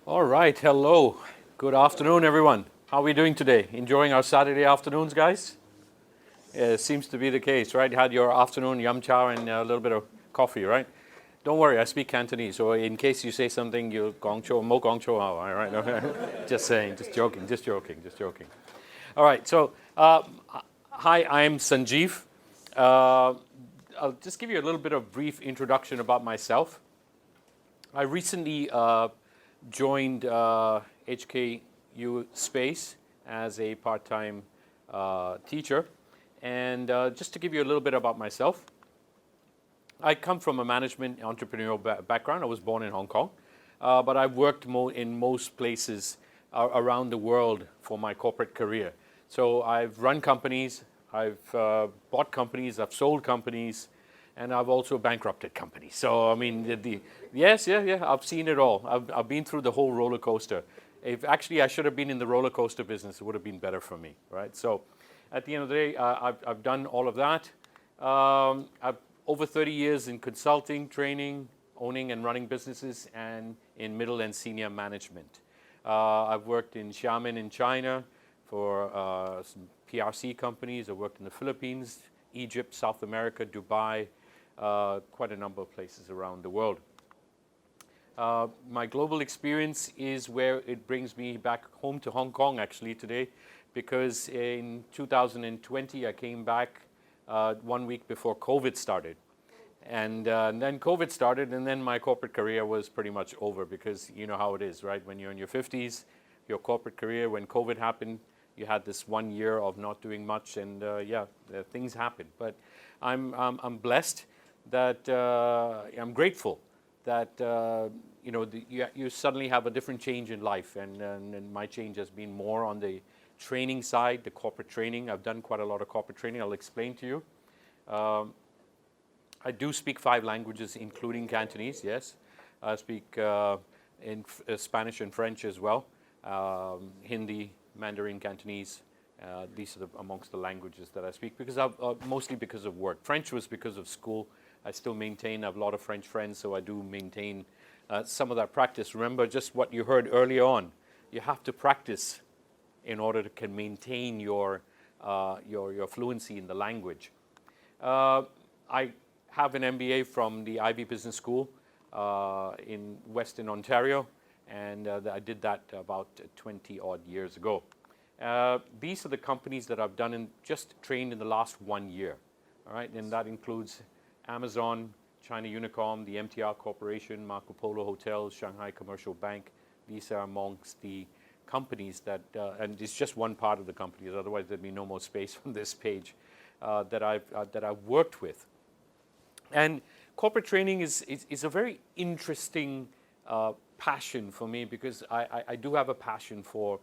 All right, hello. Good afternoon, everyone. How are we doing today? Enjoying our Saturday afternoons, guys? Yeah, it seems to be the case, right? You had your afternoon yum chow and a little bit of coffee, right? Don't worry, I speak Cantonese, so in case you say something, you gong cho, mo gong cho, all right? Okay. Just saying, just joking, just joking, just joking. All right, so hi, I'm Sanjiv. Uh, I'll just give you a little bit of brief introduction about myself. I recently joined HKU Space as a part-time teacher. And just to give you a little bit about myself, I come from a management entrepreneurial background. I was born in Hong Kong, but I've worked in most places around the world for my corporate career. So I've run companies, I've bought companies, I've sold companies, and I've also bankrupted companies. So I mean, yes, yeah, I've seen it all. I've been through the whole roller coaster. If actually I should have been in the roller coaster business, it would have been better for me, right? So at the end of the day, I've done all of that. I've over 30 years in consulting, training, owning and running businesses, and in middle and senior management. I've worked in Xiamen in China for some PRC companies. I've worked in the Philippines, Egypt, South America, Dubai, quite a number of places around the world. My global experience is where it brings me back home to Hong Kong actually today, because in 2020 I came back 1 week before COVID started. And then COVID started, and then my corporate career was pretty much over, because you know how it is, right? When you're in your 50s, your corporate career, when COVID happened, you had this 1 year of not doing much, and things happen. But I'm blessed that I'm grateful that you suddenly have a different change in life, and my change has been more on the training side, the corporate training. I've done quite a lot of corporate training. I'll explain to you. I do speak 5 languages, including Cantonese. Yes, I speak in Spanish and French as well, Hindi, Mandarin, Cantonese. These are amongst the languages that I speak, because mostly because of work. French was because of school. I still maintain, I have a lot of French friends, so I do maintain some of that practice. Remember just what you heard earlier on. You have to practice in order to can maintain your fluency in the language. I have an MBA from the Ivy Business School in Western Ontario, and I did that about 20 odd years ago. These are the companies that I've done and just trained in the last 1 year. All right, and that includes Amazon, China Unicom, the MTR Corporation, Marco Polo Hotels, Shanghai Commercial Bank. These are amongst the companies that, and it's just one part of the companies, otherwise there'd be no more space on this page, that I've worked with. And corporate training is a very interesting passion for me, because I do have a passion for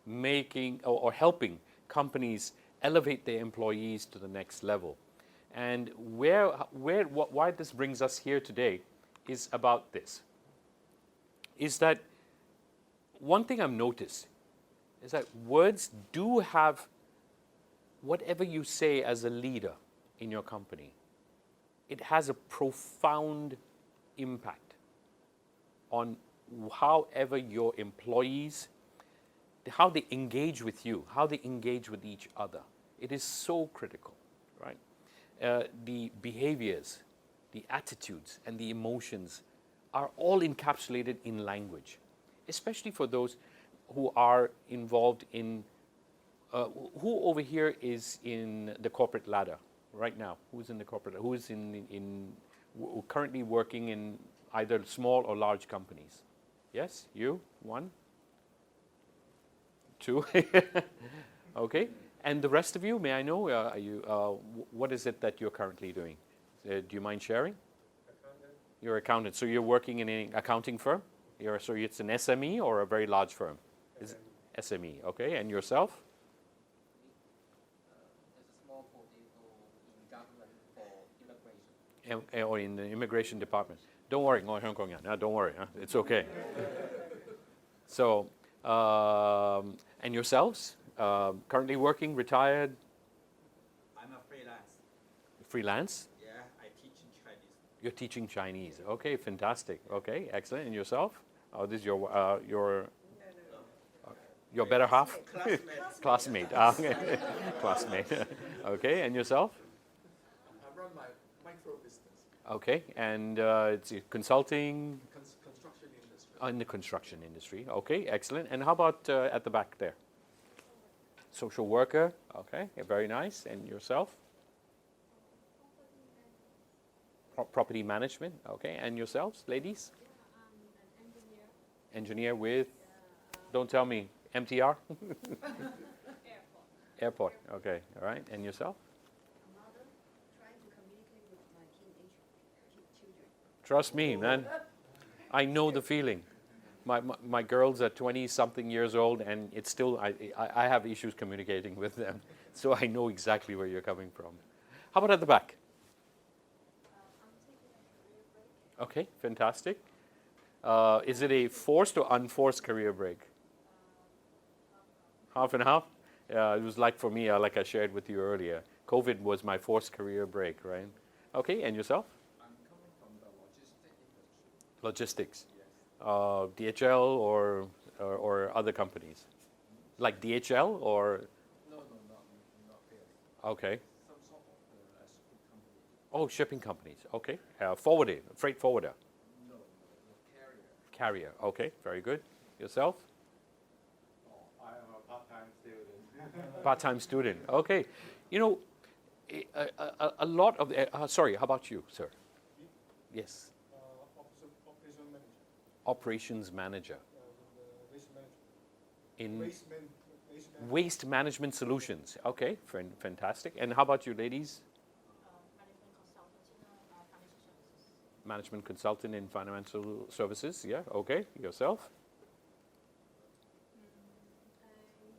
making or helping companies elevate their employees to the next level. And why this brings us here today is about this. Is that one thing I've noticed is that words do have, whatever you say as a leader in your company, it has a profound impact on however your employees, how they engage with you, how they engage with each other. It is so critical, right? The behaviors, the attitudes, and the emotions are all encapsulated in language, especially for those who are involved in, who over here is in the corporate ladder right now? Who's in the corporate, who's currently working in either small or large companies? Yes, you, 1, 2, okay. And the rest of you, may I know, what is it that you're currently doing? Do you mind sharing? Accountant. You're an accountant, so you're working in an accounting firm? So it's an SME or a very large firm? SME, okay. And yourself? There's a small potato in government for immigration. Or in the immigration department. Don't worry, don't worry, it's okay. So, and yourselves? Currently working, retired? I'm a freelance. Freelance? Yeah, I teach in Chinese. You're teaching Chinese. Okay, fantastic. Okay, excellent. And yourself? Oh, this is your better half? Classmate. Okay. Classmate. Okay, and yourself? I run my micro business, Okay, and it's consulting construction industry. in the construction industry. Okay, excellent. And how about at the back there? Social worker. Okay, yeah, very nice. And yourself? Property management. Okay, and yourselves, ladies? An engineer. Engineer with, don't tell me, MTR? Airport. Airport. Okay, all right. And yourself? A mother trying to communicate with my teenage children. Trust me, man. I know the feeling. My girls are 20-something years old, and it's still, I have issues communicating with them. So I know exactly where you're coming from. How about at the back? I'm taking a career break. Okay, fantastic. Is it a forced or unforced career break? Half and half? It was like for me, like I shared with you earlier. COVID was my forced career break, right? Okay, and yourself? I'm coming from the logistic industry. Logistics. Yes. DHL or other companies? Like DHL or? No, not really. Okay. Some sort of the shipping company. Oh, shipping companies. Okay. Forwarding, freight forwarder. No, the carrier. Carrier. Okay, very good. Yourself? I am a part-time student. Part-time student. Okay. You know, a lot of the, sorry, how about you, sir? Yes. Operation manager. Operations manager The waste management. in Waste management. waste management solutions. Okay, fantastic. And how about you, ladies? Management consultant in financial services. Management consultant in financial services. Yeah, okay. Yourself? I open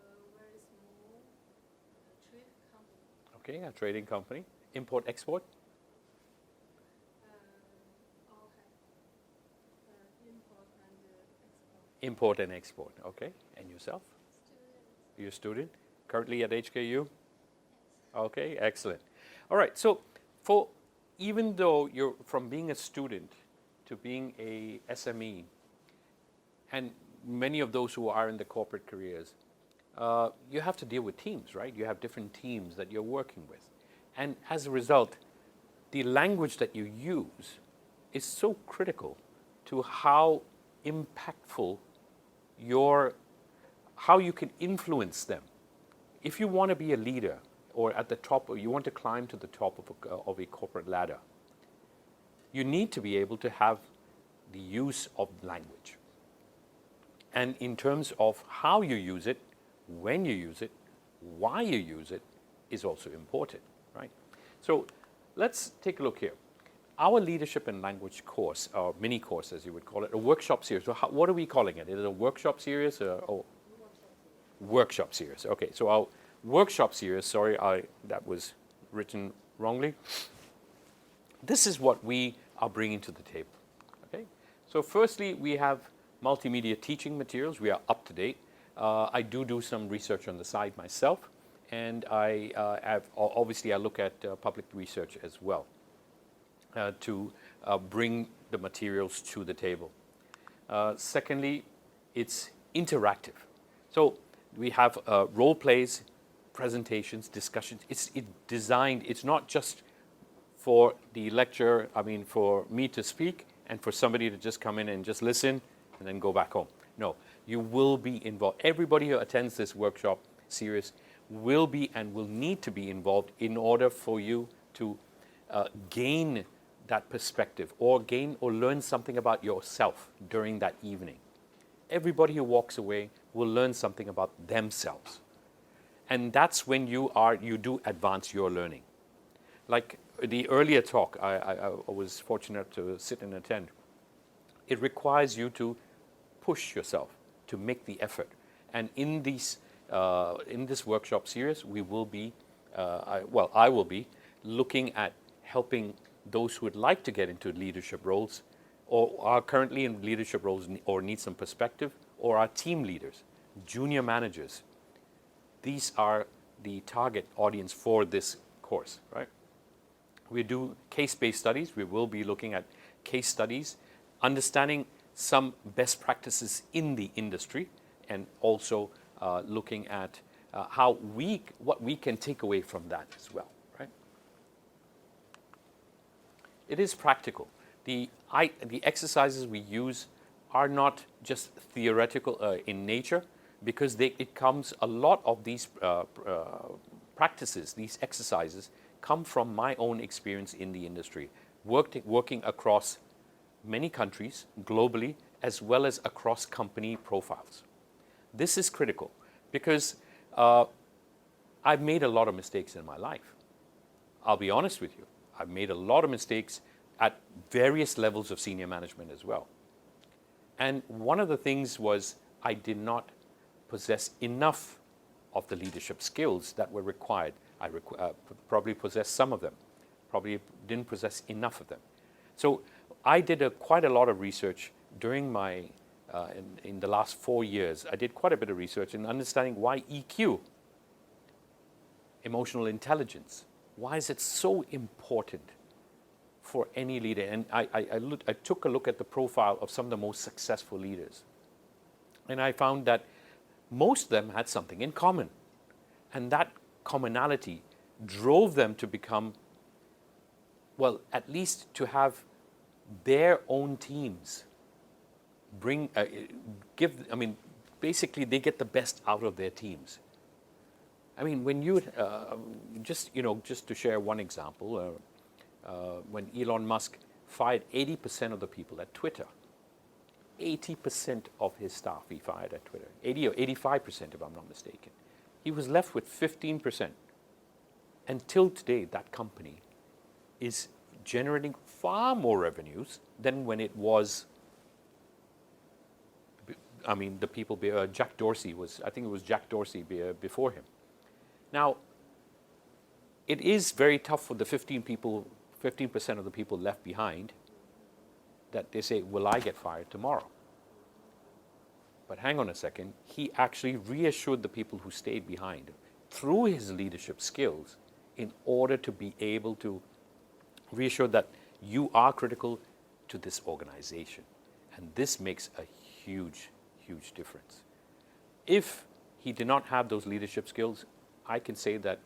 a very small trade company. Okay, a trading company. Import, export? Okay. Import and export. Import and export. Okay. And yourself? Student. You're a student? Currently at HKU? Okay, excellent. All right, so even though you're from being a student to being a SME, and many of those who are in the corporate careers, you have to deal with teams, right? You have different teams that you're working with. And as a result, the language that you use is so critical to how impactful how you can influence them. If you want to be a leader or at the top, or you want to climb to the top of a corporate ladder, you need to be able to have the use of language. And in terms of how you use it, when you use it, why you use it, is also important, right? So let's take a look here. Our leadership and language course, or mini course as you would call it, a workshop series. So what are we calling it? Is it a workshop series or workshop series? Okay, so our workshop series, sorry, that was written wrongly. This is what we are bringing to the table, okay? So firstly, we have multimedia teaching materials. We are up to date. I do some research on the side myself, and obviously I look at public research as well to bring the materials to the table. Secondly, it's interactive. So we have role plays, presentations, discussions. It's designed, it's not just for the lecture, for me to speak and for somebody to just come in and just listen and then go back home. No, you will be involved. Everybody who attends this workshop series will be and will need to be involved in order for you to gain that perspective or learn something about yourself during that evening. Everybody who walks away will learn something about themselves. And that's when you do advance your learning. Like the earlier talk, I was fortunate to sit and attend. It requires you to push yourself, to make the effort. And in this workshop series, we will be, I will be looking at helping those who would like to get into leadership roles or are currently in leadership roles or need some perspective, or are team leaders, junior managers. These are the target audience for this course, right? We do case-based studies. We will be looking at case studies, understanding some best practices in the industry, and also looking at what we can take away from that as well, right? It is practical. The exercises we use are not just theoretical in nature, because a lot of these practices, these exercises, come from my own experience in the industry, working across many countries globally, as well as across company profiles. This is critical because I've made a lot of mistakes in my life. I'll be honest with you. I've made a lot of mistakes at various levels of senior management as well. And one of the things was I did not possess enough of the leadership skills that were required. I probably possessed some of them, probably didn't possess enough of them. So I did quite a lot of research during my, in the last 4 years. I did quite a bit of research in understanding why EQ, emotional intelligence, why is it so important for any leader? And I took a look at the profile of some of the most successful leaders. And I found that most of them had something in common. And that commonality drove them to become, well, at least to have their own teams basically they get the best out of their teams. I mean, when you, just to share one example, when Elon Musk fired 80% of the people at Twitter, 80% of his staff he fired at Twitter, 80 or 85% if I'm not mistaken. He was left with 15%. Until today, that company is generating far more revenues than when it was, the people, Jack Dorsey was, I think it was Jack Dorsey before him. Now, it is very tough for the 15% of the people left behind that they say, will I get fired tomorrow? But hang on a second, he actually reassured the people who stayed behind through his leadership skills in order to be able to reassure that you are critical to this organization. And this makes a huge, huge difference. If he did not have those leadership skills, I can say that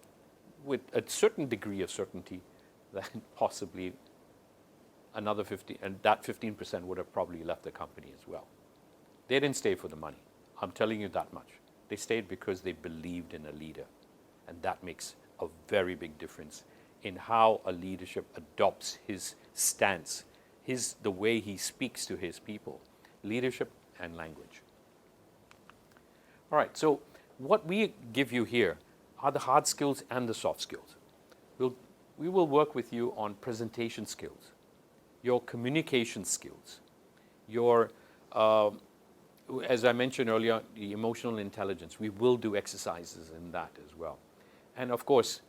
with a certain degree of certainty that possibly another 50, and that 15% would have probably left the company as well. They didn't stay for the money. I'm telling you that much. They stayed because they believed in a leader. And that makes a very big difference in how a leadership adopts his stance, the way he speaks to his people, leadership and language. All right, so what we give you here are the hard skills and the soft skills. We will work with you on presentation skills, your communication skills, your, as I mentioned earlier, the emotional intelligence. We will do exercises in that as well. And of course,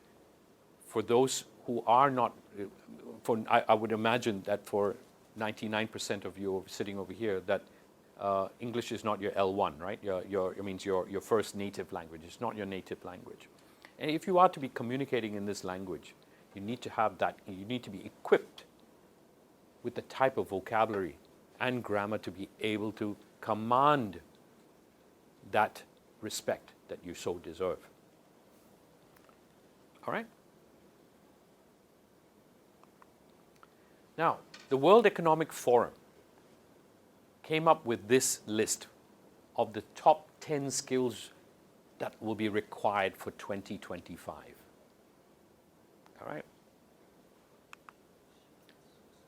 for those who are not, I would imagine that for 99% of you sitting over here, that English is not your L1, right? Your first native language. It's not your native language. And if you are to be communicating in this language, you need to have that, you need to be equipped with the type of vocabulary and grammar to be able to command that respect that you so deserve. All right? Now, the World Economic Forum came up with this list of the top 10 skills that will be required for 2025. All right?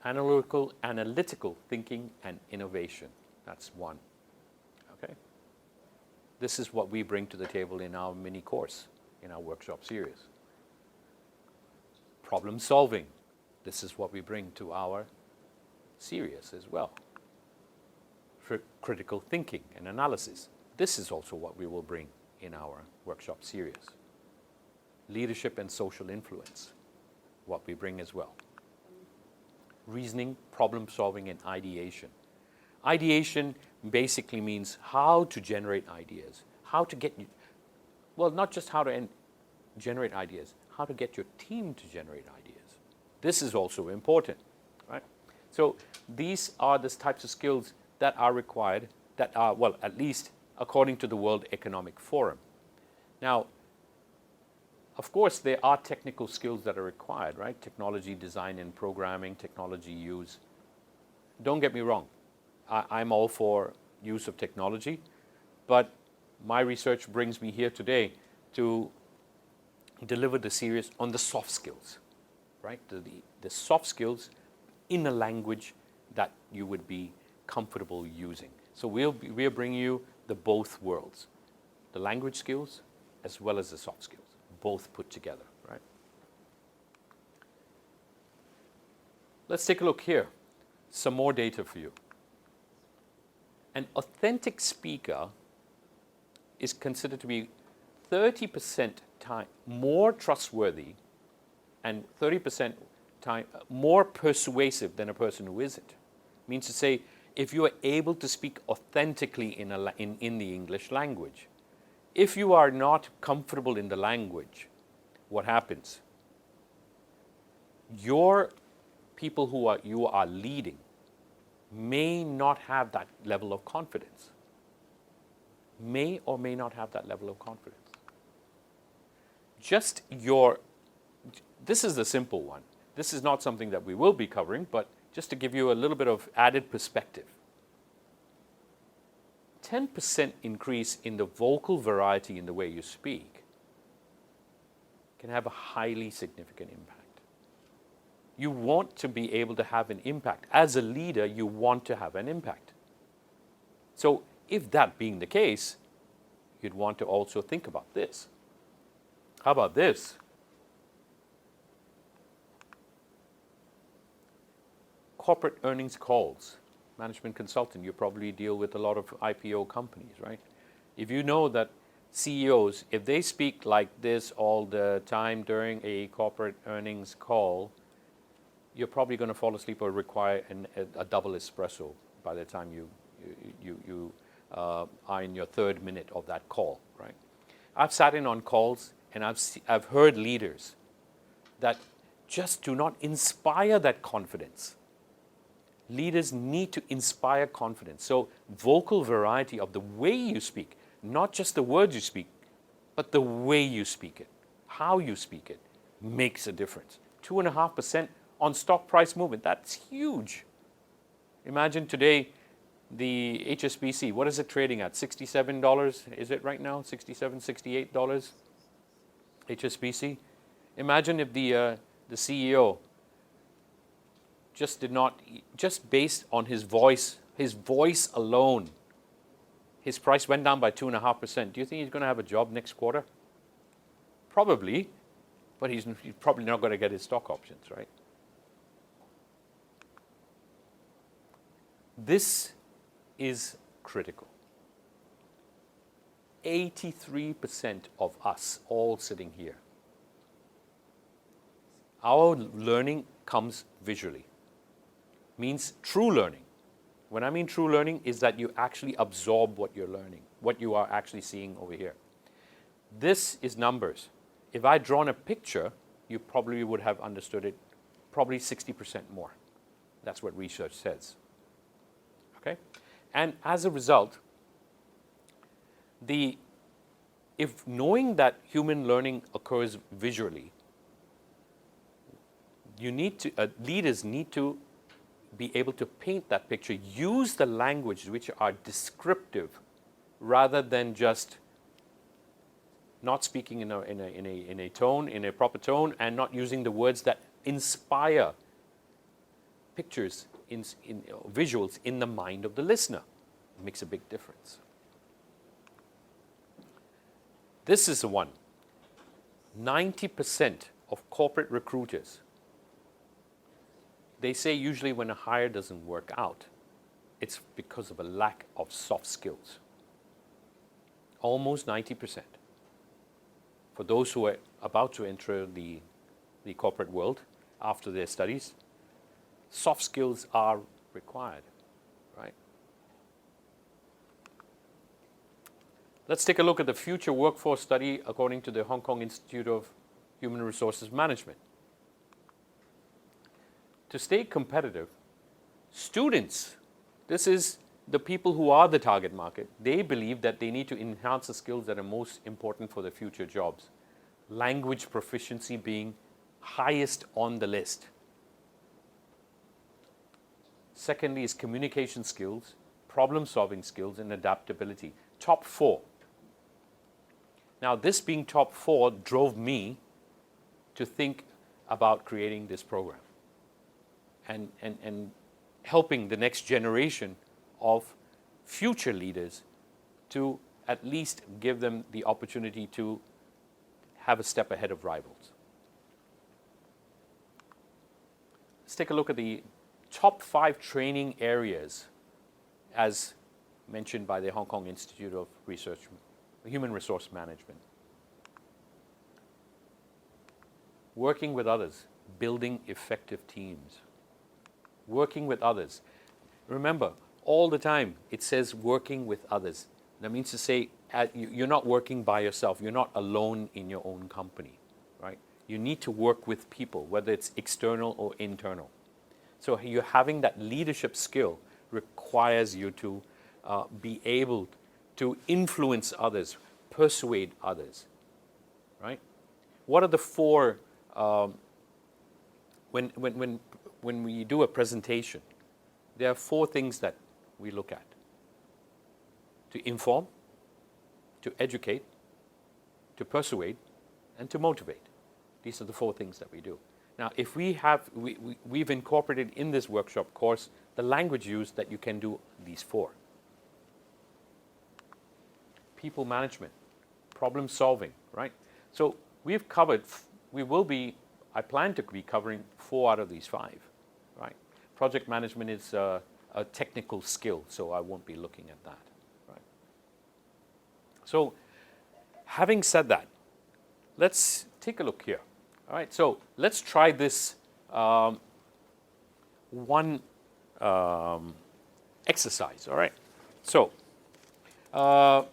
Analytical thinking and innovation. That's one. Okay? This is what we bring to the table in our mini course, in our workshop series. Problem solving. This is what we bring to our series as well. Critical thinking and analysis. This is also what we will bring in our workshop series. Leadership and social influence, what we bring as well. Reasoning, problem solving, and ideation. Ideation basically means how to generate ideas, how to get, well, not just how to generate ideas, how to get your team to generate ideas. This is also important, right? So these are the types of skills that are required, that are, well, at least according to the World Economic Forum. Now, of course, there are technical skills that are required, right? Technology design and programming, technology use. Don't get me wrong. I'm all for use of technology, but my research brings me here today to deliver the series on the soft skills, right? The soft skills in a language that you would be comfortable using. So we'll bring you the both worlds, the language skills as well as the soft skills, both put together, right? Let's take a look here. Some more data for you. An authentic speaker is considered to be 30% time more trustworthy and 30% time more persuasive than a person who isn't. Means to say, if you are able to speak authentically in the English language, if you are not comfortable in the language, what happens? Your people who you are leading may not have that level of confidence. May or may not have that level of confidence. This is the simple one. This is not something that we will be covering, but just to give you a little bit of added perspective. 10% increase in the vocal variety in the way you speak can have a highly significant impact. You want to be able to have an impact. As a leader, you want to have an impact. So if that being the case, you'd want to also think about this. How about this? Corporate earnings calls. Management consultant, you probably deal with a lot of IPO companies, right? If you know that CEOs, if they speak like this all the time during a corporate earnings call, you're probably going to fall asleep or require a double espresso by the time you are in your third minute of that call, right? I've sat in on calls and I've heard leaders that just do not inspire that confidence. Leaders need to inspire confidence. So vocal variety of the way you speak, not just the words you speak, but the way you speak it, how you speak it, makes a difference. 2.5% on stock price movement, that's huge. Imagine today the HSBC, what is it trading at? $67, is it right now? $67, $68 HSBC? Imagine if the CEO just based on his voice alone, his price went down by 2.5%. Do you think he's going to have a job next quarter? Probably, but he's probably not going to get his stock options, right? This is critical. 83% of us all sitting here, our learning comes visually. Means true learning. When I mean true learning is that you actually absorb what you're learning, what you are actually seeing over here. This is numbers. If I'd drawn a picture, you probably would have understood it probably 60% more. That's what research says. Okay? And as a result, if knowing that human learning occurs visually, leaders need to be able to paint that picture, use the language which are descriptive rather than just not speaking in a proper tone and not using the words that inspire pictures, in visuals in the mind of the listener. It makes a big difference. This is the one. 90% of corporate recruiters, they say usually when a hire doesn't work out, it's because of a lack of soft skills. Almost 90%. For those who are about to enter the corporate world after their studies, soft skills are required, right? Let's take a look at the future workforce study according to the Hong Kong Institute of Human Resources Management. to stay competitive, students, this is the people who are the target market, they believe that they need to enhance the skills that are most important for their future jobs. Language proficiency being highest on the list. Secondly is communication skills, problem-solving skills, and adaptability. Top 4. Now, this being top 4 drove me to think about creating this program and helping the next generation of future leaders to at least give them the opportunity to have a step ahead of rivals. Let's take a look at the top 5 training areas as mentioned by the Hong Kong Institute of Research, Human Resource Management. Working with others, building effective teams. Working with others. Remember, all the time it says working with others. That means to say you're not working by yourself. You're not alone in your own company, right? You need to work with people, whether it's external or internal. So you're having that leadership skill requires you to be able to influence others, persuade others, right? What are the 4, when we do a presentation, there are 4 things that we look at. To inform, to educate, to persuade, and to motivate. These are the 4 things that we do. Now, if we've incorporated in this workshop course the language use that you can do these 4. People management, problem solving, right? So we've covered, I plan to be covering 4 out of these 5, right? Project management is a technical skill, so I won't be looking at that, right? So having said that, let's take a look here. All right, so let's try this one exercise, all right? So, are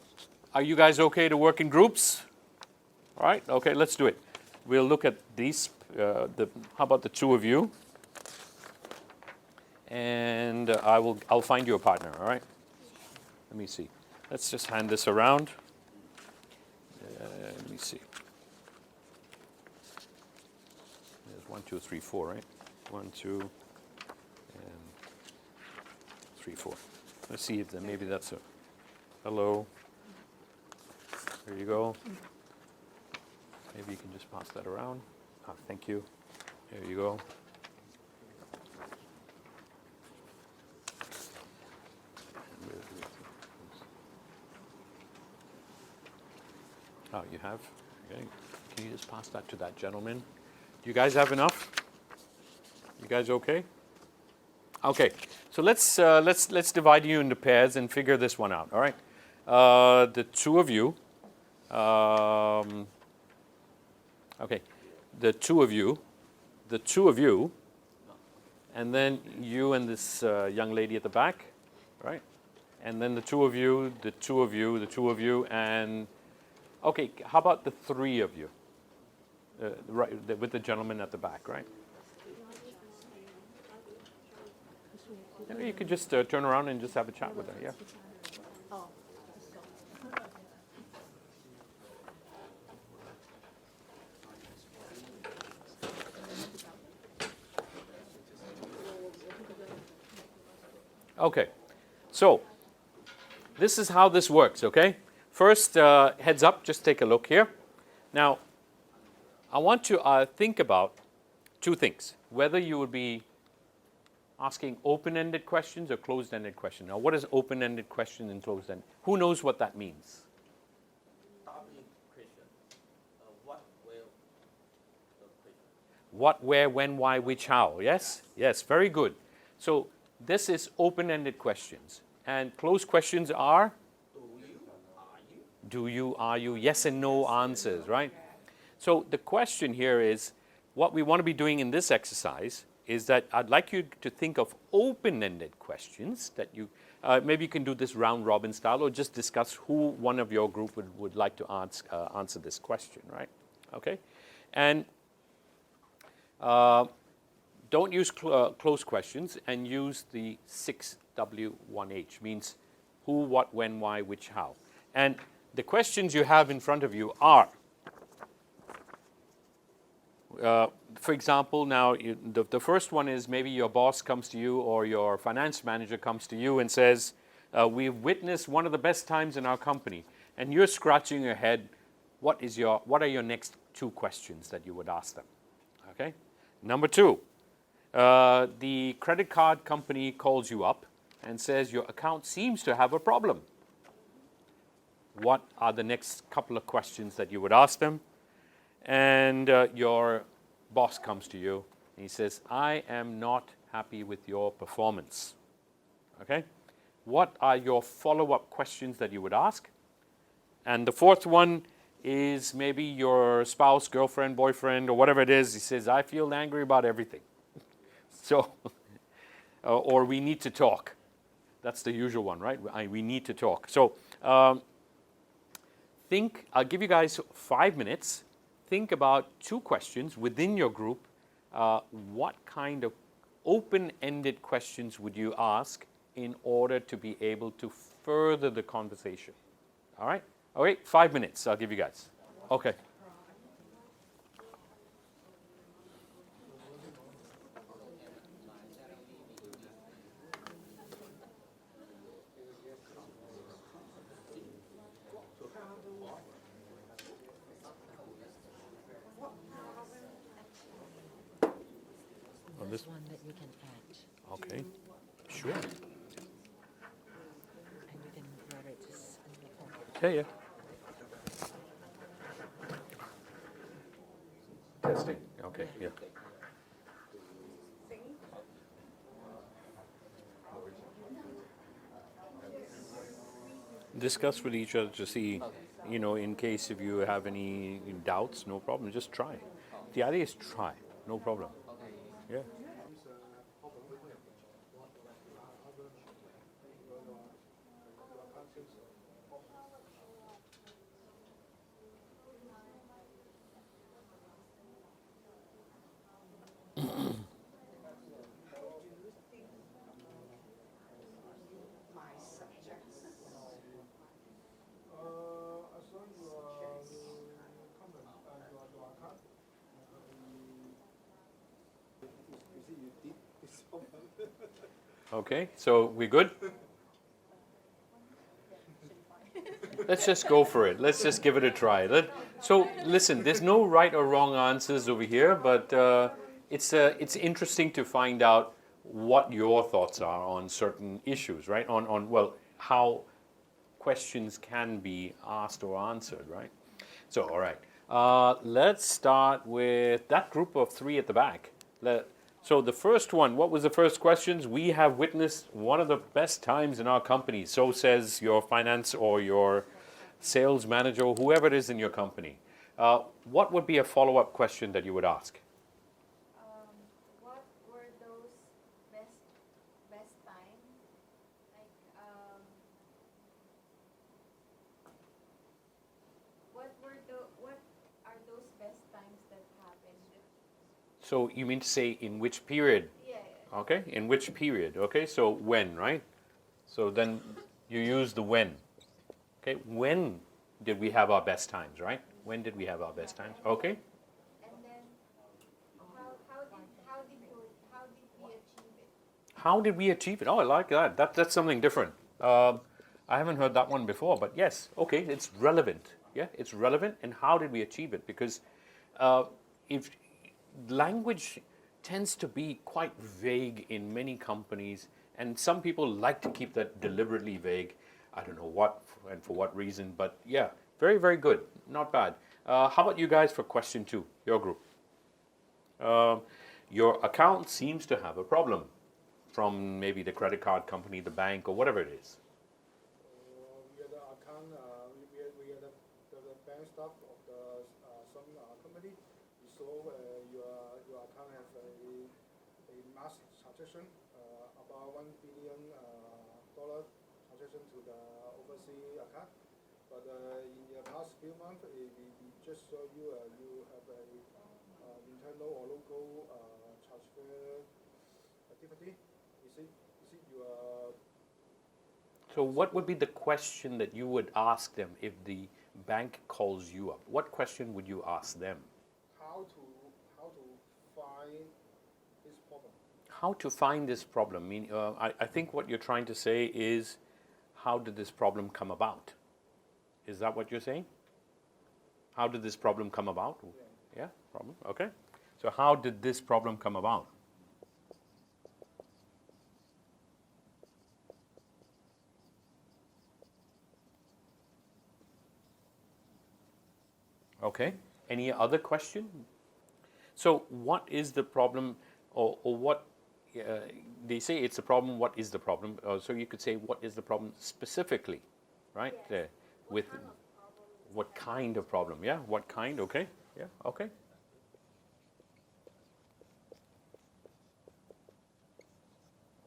you guys okay to work in groups? All right, okay, let's do it. We'll look at these, how about the 2 of you? And I'll find you a partner, all right? Let me see. Let's just hand this around. Let me see. 1, 2, 3, 4, right? 1, 2, and 3, 4. Let's see if maybe that's a hello. There you go. Maybe you can just pass that around. Thank you. There you go. Oh, you have? Okay. Can you just pass that to that gentleman? You guys have enough? You guys okay? Okay, so let's divide you into pairs and figure this one out. All right, the 2 of you. Okay, the 2 of you, and then you and this young lady at the back, right? And then the 2 of you, the 2 of you, the 2 of you, and okay, how about the 3 of you? Right, with the gentleman at the back, right? Maybe you could just turn around and just have a chat with her, yeah? Okay, so this is how this works, okay? First, heads up, just take a look here. Now, I want to think about 2 things. Whether you would be asking open-ended questions or closed-ended questions. Now, what is open-ended question and closed-ended? Who knows what that means? What, where, when, why, which, how. Yes? Yes, very good. So this is open-ended questions. And closed questions are? Do you, are you? Yes and no answers, right? So the question here is, what we want to be doing in this exercise is that I'd like you to think of open-ended questions that you, maybe you can do this round-robin style or just discuss who one of your group would like to answer this question, right? Okay? And don't use close questions and use the 6W1H, means who, what, when, why, which, how. And the questions you have in front of you are, for example, now the first one is maybe your boss comes to you or your finance manager comes to you and says, we've witnessed one of the best times in our company. And you're scratching your head, what are your next 2 questions that you would ask them? Okay. Number 2, the credit card company calls you up and says your account seems to have a problem. What are the next couple of questions that you would ask them? And your boss comes to you and he says, I am not happy with your performance. Okay? What are your follow-up questions that you would ask? And the fourth one is maybe your spouse, girlfriend, boyfriend, or whatever it is. He says, I feel angry about everything. So, or we need to talk. That's the usual one, right? We need to talk. So, I'll give you guys 5 minutes. Think about 2 questions within your group. What kind of open-ended questions would you ask in order to be able to further the conversation? All right? Okay, 5 minutes I'll give you guys. Okay. There's one that you can add. Okay, sure. And you can write it just in the phone. Yeah. Testing. Okay, yeah. Discuss with each other to see, in case if you have any doubts, no problem, just try. The idea is try, no problem. Yeah. My subjects. I saw your comment your account. You see, you did this one. Okay, so we good? Let's just go for it. Let's just give it a try. So listen, there's no right or wrong answers over here, but it's interesting to find out what your thoughts are on certain issues, right? On how questions can be asked or answered, right? So all right, let's start with that group of 3 at the back. So the first one, what was the first questions? We have witnessed one of the best times in our company. So says your finance or your sales manager or whoever it is in your company. What would be a follow-up question that you would ask? What were those best time? Like what are those best times that happened? So you mean to say in which period? Yeah. Okay, in which period? Okay, so when, right? So then you use the when. Okay, when did we have our best times, right? When did we have our best times? Okay. And then how did we achieve it? How did we achieve it? Oh, I like that. That's something different. I haven't heard that one before, but yes, okay, it's relevant. Yeah, it's relevant. And how did we achieve it? Because if language tends to be quite vague in many companies, and some people like to keep that deliberately vague. I don't know what and for what reason, but yeah, very, very good. Not bad. How about you guys for question 2, your group? Your account seems to have a problem from maybe the credit card company, the bank, or whatever it is. We are the account. We are the bank staff of the some company. We saw your account has a mass transaction about $1 billion transaction to the overseas account. But in the past few months, we just saw you have a internal or local transfer activity? Is it your So what would be the question that you would ask them if the bank calls you up? What question would you ask them? how to find this problem? How to find this problem? I think what you're trying to say is, how did this problem come about? Is that what you're saying? How did this problem come about? Yeah, problem. Okay. So how did this problem come about? Okay. Any other question? So what is the problem, or what, they say it's a problem, what is the problem? So you could say, what is the problem specifically, right? With what kind of problem? Yeah, what kind? Okay. Yeah, okay.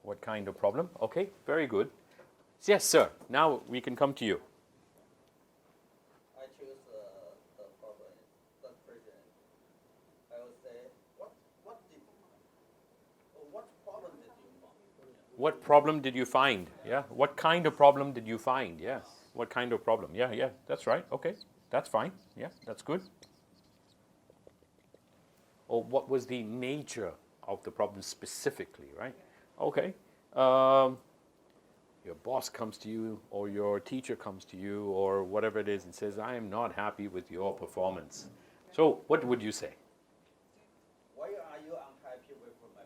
What kind of problem? Okay, very good. Yes, sir. Now we can come to you. I choose the problem, the question. I would say, what problem did you find? What problem did you find? Yeah. What kind of problem did you find? Yeah. What kind of problem? Yeah, yeah. That's right. Okay. That's fine. Yeah, that's good. Or what was the nature of the problem specifically, right? Okay. Your boss comes to you, or your teacher comes to you, or whatever it is, and says, I am not happy with your performance. So what would you say? Why are you unhappy with my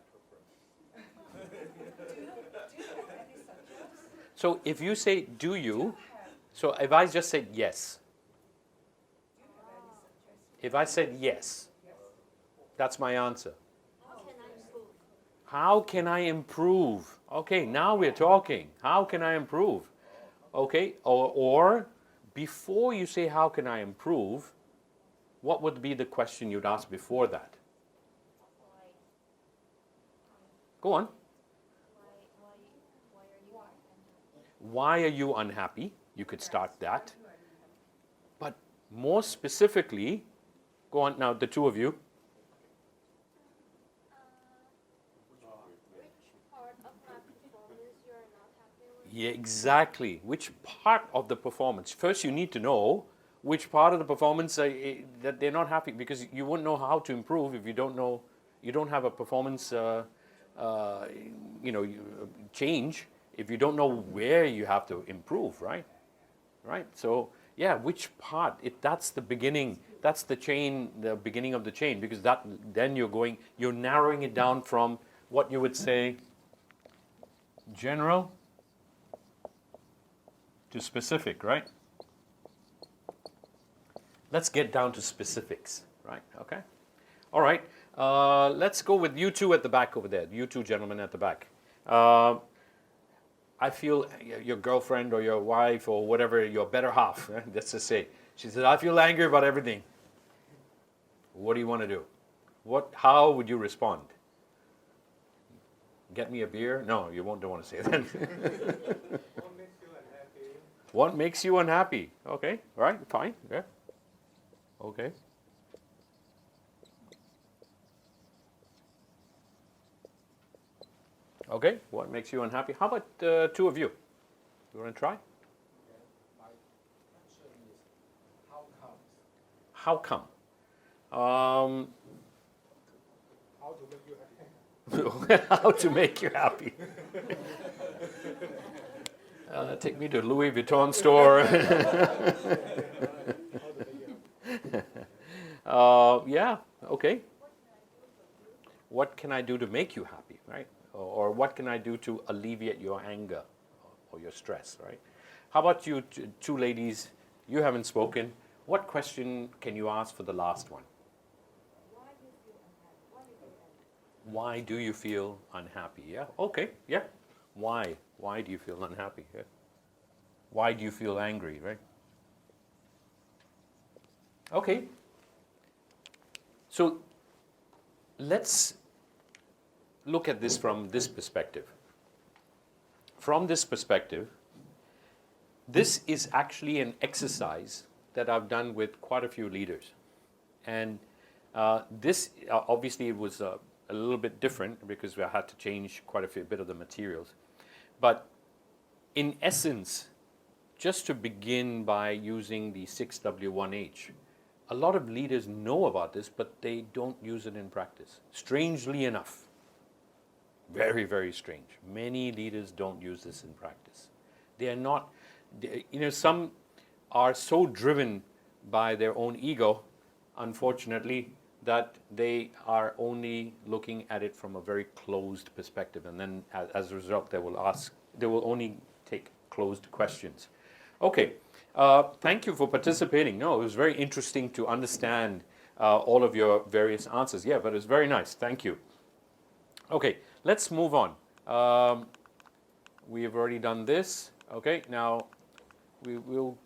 performance? So if you say, do you? So if I just said yes. If I said yes, that's my answer. How can I improve? Okay, now we're talking. How can I improve? Okay, or before you say how can I improve, what would be the question you'd ask before that? Go on. Why are you unhappy? You could start that. But more specifically, go on now, the two of you. Yeah, exactly. Which part of the performance? First, you need to know which part of the performance that they're not happy, because you won't know how to improve if you don't know, you don't have a performance, change if you don't know where you have to improve, right? Right. So yeah, which part? That's the beginning. That's the chain, the beginning of the chain, because then you're narrowing it down from what you would say general to specific, right? Let's get down to specifics, right? Okay. All right. Let's go with you two at the back over there. You two gentlemen at the back. I feel your girlfriend or your wife or whatever, your better half, let's just say, she says, I feel angry about everything. What do you want to do? How would you respond? Get me a beer? No, you don't want to say that. What makes you unhappy? Okay, all right, fine, yeah. Okay. Okay, what makes you unhappy? How about two of you? You want to try? My question is, how come? How come? How to make you happy? How to make you happy? Take me to Louis Vuitton store. How to make you happy? Yeah, okay. What can I do to make you happy, right? Or what can I do to alleviate your anger or your stress, right? How about you two ladies? You haven't spoken. What question can you ask for the last one? Why do you feel unhappy? Yeah, okay, yeah. Why? Why do you feel unhappy? Yeah. Why do you feel angry, right? Okay. So let's look at this from this perspective. From this perspective, this is actually an exercise that I've done with quite a few leaders. And this, obviously, it was a little bit different because we had to change quite a bit of the materials. But in essence, just to begin by using the 6W1H, a lot of leaders know about this, but they don't use it in practice. Strangely enough, very, very strange. Many leaders don't use this in practice. They are not, some are so driven by their own ego, unfortunately, that they are only looking at it from a very closed perspective. And then as a result, they will only take closed questions. Okay, thank you for participating. No, it was very interesting to understand all of your various answers. Yeah, but it was very nice. Thank you. Okay, let's move on. We have already done this. Okay, now we will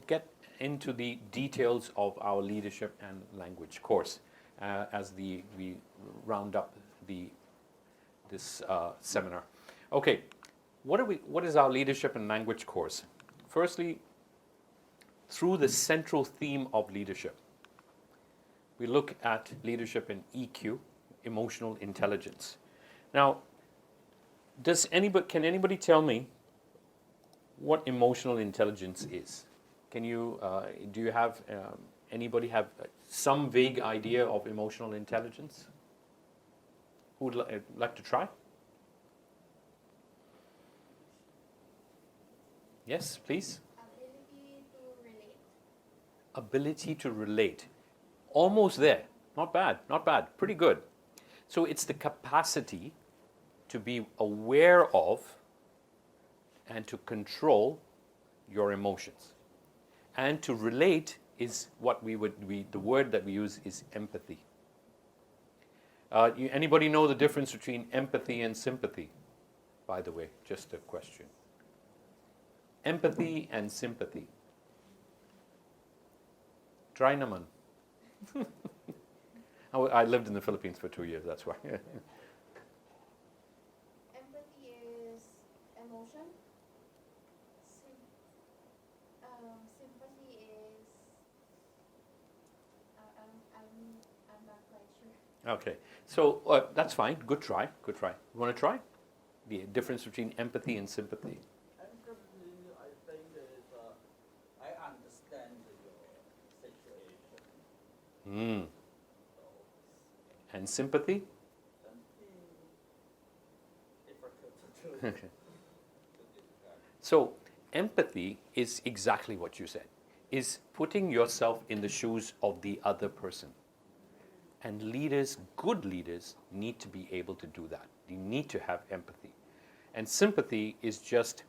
get into the details of our leadership and language course as we round up this seminar. Okay, what is our leadership and language course? Firstly, through the central theme of leadership, we look at leadership in EQ, emotional intelligence. Now, can anybody tell me what emotional intelligence is? Do you have, anybody have some vague idea of emotional intelligence? Who would like to try? Yes, please. Ability to relate. Ability to relate. Almost there. Not bad, not bad. Pretty good. So it's the capacity to be aware of and to control your emotions. And to relate is the word that we use is empathy. Anybody know the difference between empathy and sympathy? By the way, just a question. Empathy and sympathy. Try naman. I lived in the Philippines for 2 years, that's why. Empathy is emotion. Sympathy is. I'm not quite sure. Okay, so that's fine. Good try. Good try. You want to try? The difference between empathy and sympathy. Empathy, I think, is I understand your situation. And sympathy? Something difficult to do. So empathy is exactly what you said, is putting yourself in the shoes of the other person. And leaders, good leaders, need to be able to do that. You need to have empathy. And sympathy is just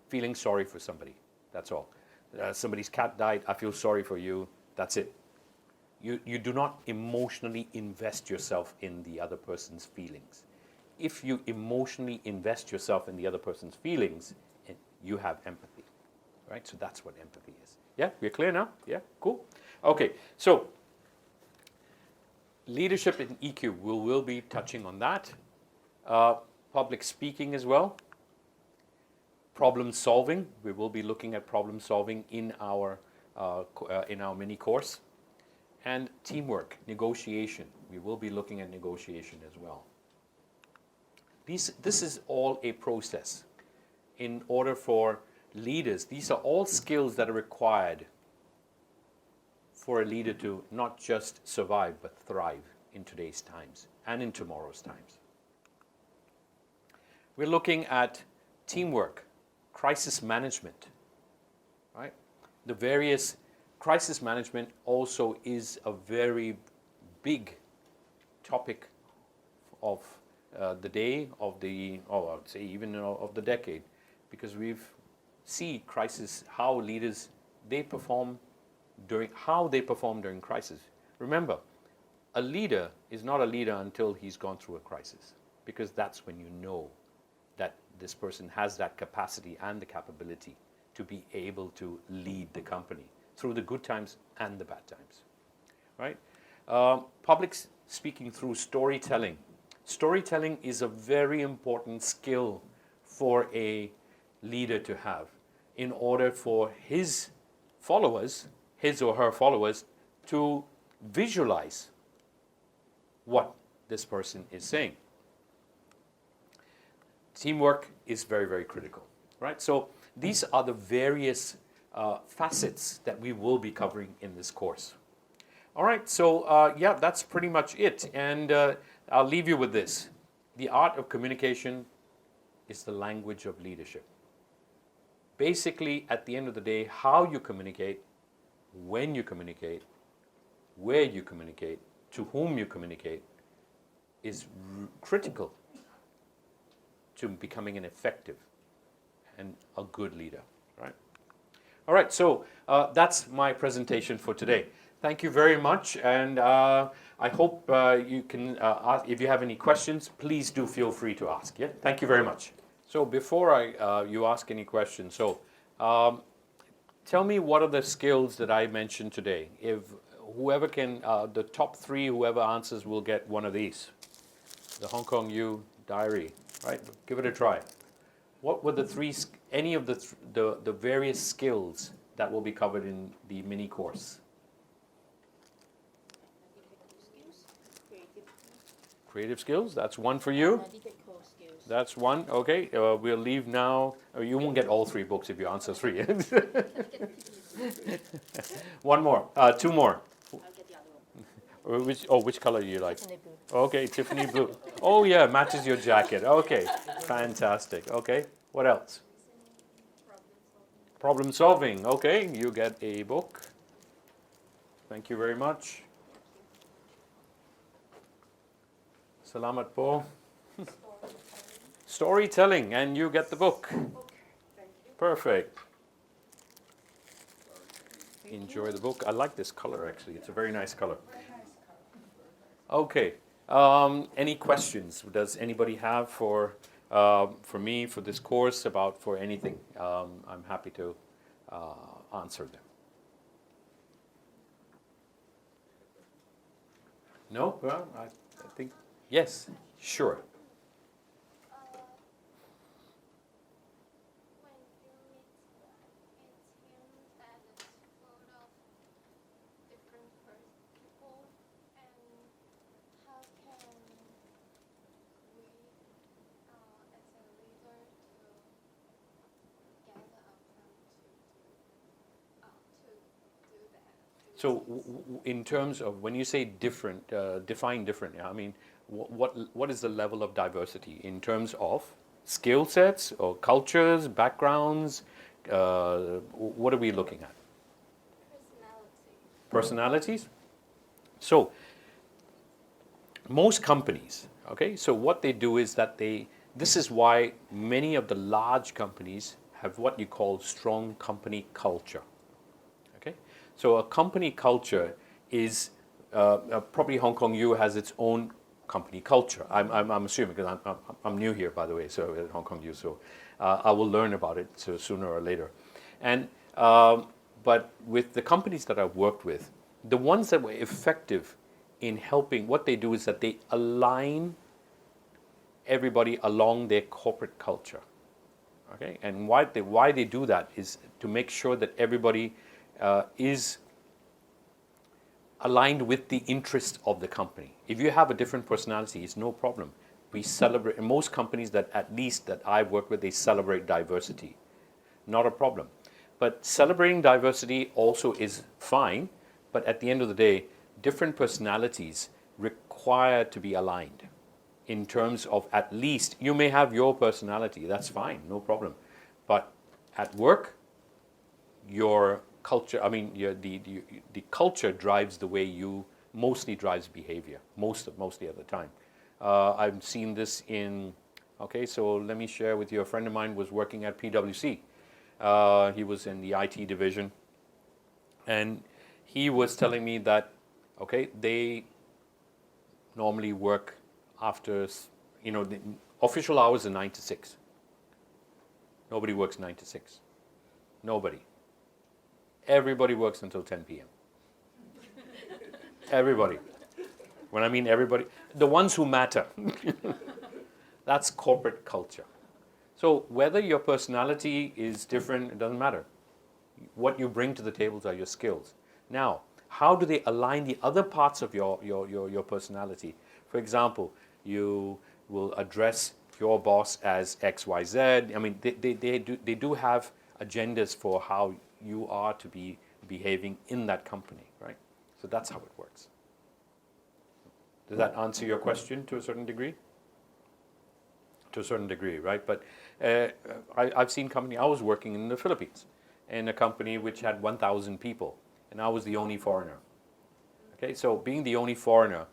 feeling sorry for somebody. That's all. Somebody's cat died, I feel sorry for you. That's it. You do not emotionally invest yourself in the other person's feelings. If you emotionally invest yourself in the other person's feelings, you have empathy, right? So that's what empathy is. Yeah, we're clear now? Yeah, cool. Okay, so leadership in EQ, we'll be touching on that. Public speaking as well. Problem solving, we will be looking at problem solving in our mini course. And teamwork, negotiation, we will be looking at negotiation as well. This is all a process. In order for leaders, these are all skills that are required for a leader to not just survive, but thrive in today's times and in tomorrow's times. We're looking at teamwork, crisis management, right? The various crisis management also is a very big topic of the day, I would say even of the decade, because we've seen crisis, how leaders, how they perform during crisis. Remember, a leader is not a leader until he's gone through a crisis, because that's when you know that this person has that capacity and the capability to be able to lead the company through the good times and the bad times, right? Public speaking through storytelling. Storytelling is a very important skill for a leader to have in order for his or her followers to visualize what this person is saying. Teamwork is very, very critical, right? So these are the various facets that we will be covering in this course. All right, so yeah, that's pretty much it. And I'll leave you with this. The art of communication is the language of leadership. Basically, at the end of the day, how you communicate, when you communicate, where you communicate, to whom you communicate, is critical to becoming an effective and a good leader, right? All right, so that's my presentation for today. Thank you very much, and I hope you can ask, if you have any questions, please do feel free to ask. Yeah, thank you very much. So before you ask any questions, so tell me what are the skills that I mentioned today. If whoever can, the top 3, whoever answers will get one of these. The Hong Kong U diary, right? Give it a try. What were the 3, any of the various skills that will be covered in the mini course? Creative skills, that's one for you. That's one, okay. We'll leave now. You won't get all 3 books if you answer 3. One more, 2 more. I'll get the other one. Which color do you like? Tiffany blue. Okay, Tiffany blue. Oh yeah, matches your jacket. Okay, fantastic. Okay, what else? Problem solving. Okay, you get a book. Thank you very much. Salamat po. Storytelling, and you get the book. Perfect. Enjoy the book. I like this color actually. It's a very nice color. Okay. Any questions does anybody have for me for this course for anything? I'm happy to answer them. No? Well, I think yes. Sure. So, in terms of when you say different, define different. I mean, what is the level of diversity in terms of skill sets or cultures, backgrounds? What are we looking at? Personalities. So, most companies. Okay. So what they do is that this is why many of the large companies have what you call strong company culture. Okay. So a company culture is probably Hong Kong U has its own company culture. I'm assuming because I'm new here, by the way, so at Hong Kong U, so I will learn about it sooner or later. And but with the companies that I've worked with, the ones that were effective in helping, what they do is that they align everybody along their corporate culture. Okay, and why they do that is to make sure that everybody is aligned with the interest of the company. If you have a different personality, it's no problem. We celebrate, in most companies that at least that I've worked with, they celebrate diversity. Not a problem. But celebrating diversity also is fine, but at the end of the day, different personalities require to be aligned. In terms of at least, you may have your personality, that's fine, no problem. But at work, your culture, I mean, the culture drives the way you, mostly drives behavior, mostly at the time. I've seen this in, okay, so let me share with you, a friend of mine was working at PwC. He was in the IT division, and he was telling me that, okay, they normally work after, the official hours are 9 to 6. Nobody works 9 to 6. Nobody. Everybody works until 10 p.m. Everybody. When I mean everybody, the ones who matter. That's corporate culture. So whether your personality is different, it doesn't matter. What you bring to the tables are your skills. Now, how do they align the other parts of your personality? For example, you will address your boss as XYZ. I mean, they do have agendas for how you are to be behaving in that company, right? So that's how it works. Does that answer your question to a certain degree? To a certain degree, right? But I've seen company. I was working in the Philippines in a company which had 1,000 people, and I was the only foreigner. Okay, so being the only foreigner,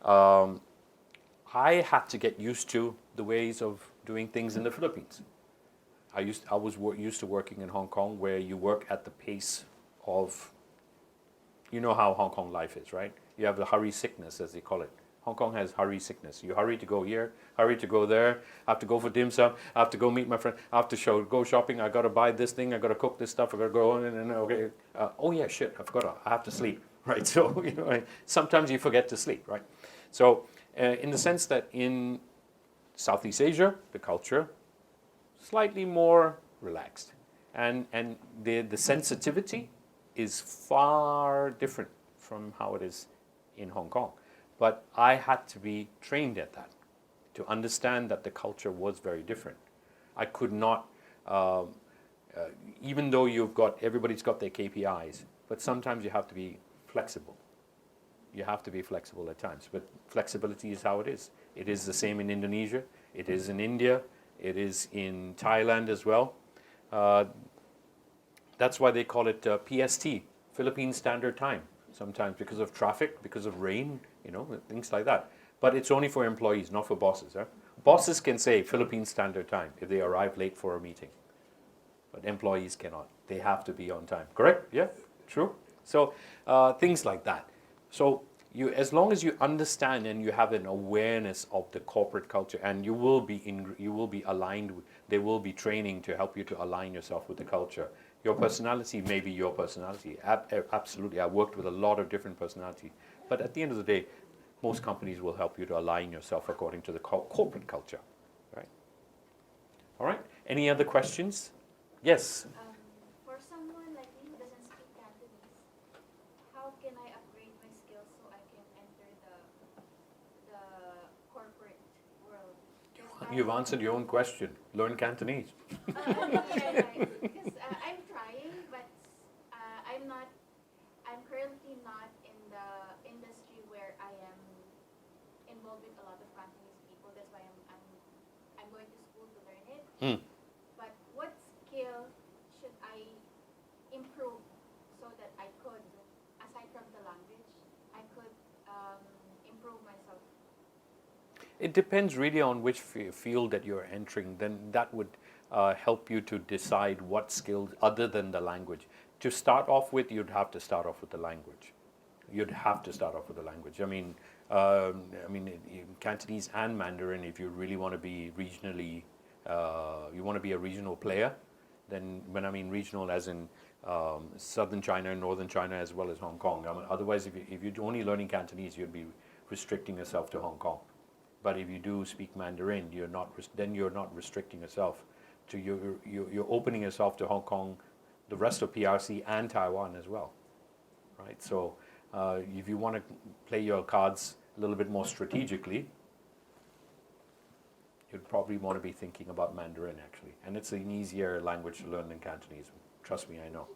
I had to get used to the ways of doing things in the Philippines. I was used to working in Hong Kong, where you work at the pace of, you know how Hong Kong life is, right? You have the hurry sickness, as they call it. Hong Kong has hurry sickness. You hurry to go here, hurry to go there. I have to go for dim sum. I have to go meet my friend. I have to go shopping. I got to buy this thing. I got to cook this stuff. I got to go on and okay. Oh yeah, shit! I forgot. I have to sleep, right? So sometimes you forget to sleep, right? So in the sense that in Southeast Asia, the culture slightly more relaxed, and the sensitivity is far different from how it is in Hong Kong. But I had to be trained at that to understand that the culture was very different. I could not, even though everybody's got their KPIs, but sometimes you have to be flexible. You have to be flexible at times, but flexibility is how it is. It is the same in Indonesia. It is in India. It is in Thailand as well. That's why they call it PST, Philippine Standard Time. Sometimes because of traffic, because of rain, things like that. But it's only for employees, not for bosses. Huh? Bosses can say Philippine Standard Time if they arrive late for a meeting. But employees cannot. They have to be on time. Correct? Yeah? True? So things like that. So as long as you understand and you have an awareness of the corporate culture, and you will be aligned, there will be training to help you to align yourself with the culture. Your personality may be your personality. Absolutely. I worked with a lot of different personalities. But at the end of the day, most companies will help you to align yourself according to the corporate culture. Right? All right. Any other questions? Yes. For someone like me who doesn't speak Cantonese, how can I upgrade my skills so I can enter the corporate world? You've answered your own question. Learn Cantonese. Because I'm trying, but I'm currently not in the industry where I am involved with a lot of Cantonese people. That's why I'm going to school to learn it. But what skill should I improve so that I could, aside from the language, I could improve myself? It depends really on which field that you're entering. Then that would help you to decide what skills other than the language. To start off with, you'd have to start off with the language. I mean, Cantonese and Mandarin, if you really want to be regionally, you want to be a regional player, then when I mean regional as in southern China, northern China, as well as Hong Kong. I mean, otherwise, if you're only learning Cantonese, you'd be restricting yourself to Hong Kong. But if you do speak Mandarin, you're not restricting yourself to you're opening yourself to Hong Kong, the rest of PRC, and Taiwan as well, right? So if you want to play your cards a little bit more strategically, you'd probably want to be thinking about Mandarin actually, and it's an easier language to learn than Cantonese. Trust me, I know.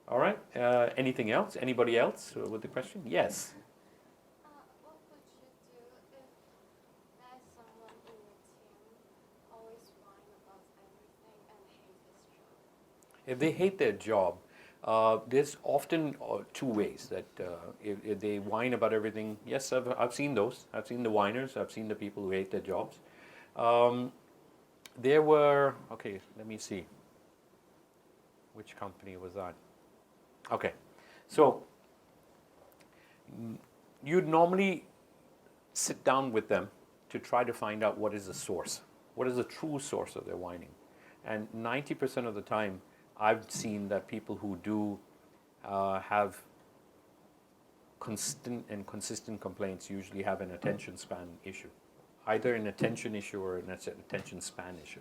All right. Anything else? Anybody else with the question? Yes. What would you do if there's someone in your team always whine about everything and hate his job? If they hate their job, there's often two ways that if they whine about everything. Yes, I've seen those. I've seen the whiners. I've seen the people who hate their jobs. There were, okay, let me see. Which company was that? Okay, so you'd normally sit down with them to try to find out what is the source. What is the true source of their whining? And 90% of the time, I've seen that people who do have consistent complaints usually have an attention span issue, either an attention issue or an attention span issue.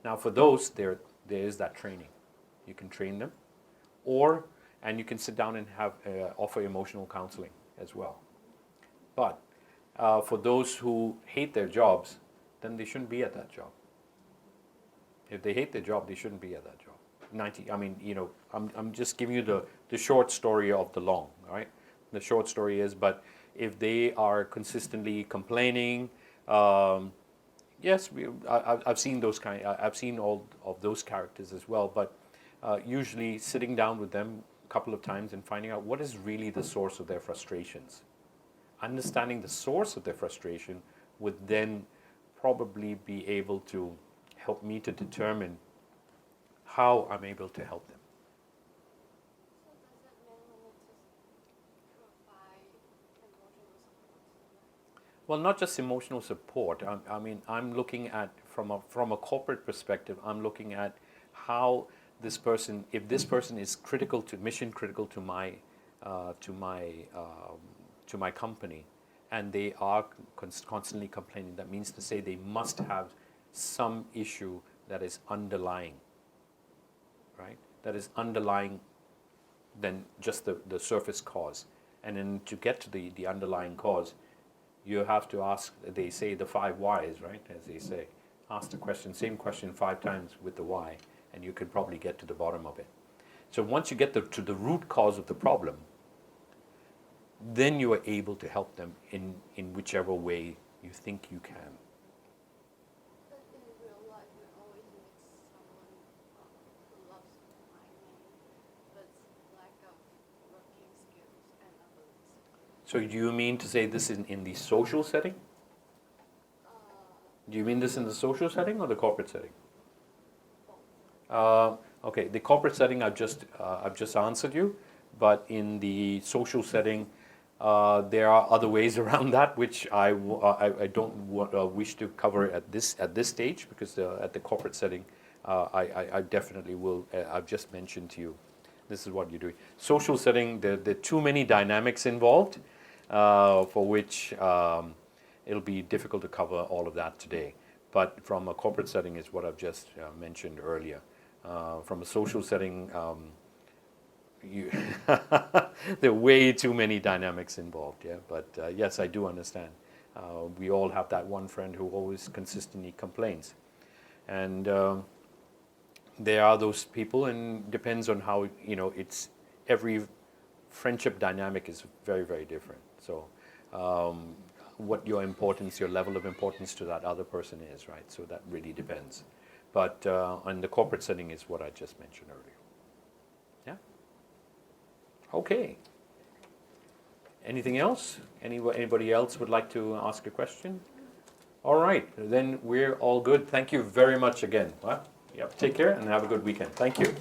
Now, for those, there is that training. You can train them, and you can sit down and have offer emotional counseling as well. But for those who hate their jobs, then they shouldn't be at that job. If they hate their job, they shouldn't be at that job. I'm just giving you the short story of the long, all right? The short story is, but if they are consistently complaining, yes, I've seen those I've seen all of those characters as well. But usually sitting down with them a couple of times and finding out what is really the source of their frustrations. Understanding the source of their frustration would then probably be able to help me to determine how I'm able to help them. So does it mean we need to provide emotional support? Well, not just emotional support. I'm looking at from a corporate perspective. I'm looking at how this person, if this person is mission critical to my company, and they are constantly complaining. That means to say they must have some issue that is underlying, right? That is underlying than just the surface cause. And then to get to the underlying cause, you have to ask, they say the 5 whys, right? As they say, ask the same question 5 times with the why, and you could probably get to the bottom of it. So once you get to the root cause of the problem, then you are able to help them in whichever way you think you can. But in real life, we always need someone who loves climbing, but lack of working skills and abilities. So do you mean to say this in the social setting? Do you mean this in the social setting or the corporate setting? Okay, the corporate setting I've just answered you, but in the social setting, there are other ways around that, which I don't wish to cover at this stage, because at the corporate setting, I definitely will. I've just mentioned to you, this is what you're doing. Social setting, there are too many dynamics involved, for which it'll be difficult to cover all of that today. But from a corporate setting is what I've just mentioned earlier. From a social setting, there are way too many dynamics involved, yeah. But yes, I do understand. We all have that one friend who always consistently complains, and there are those people, and depends on how it's every friendship dynamic is very, very different. So, what your level of importance to that other person is, right? So that really depends. But on the corporate setting is what I just mentioned earlier. Yeah. Okay. Anything else? Anybody else would like to ask a question? All right, then we're all good. Thank you very much again. Well, yep. Take care and have a good weekend. Thank you.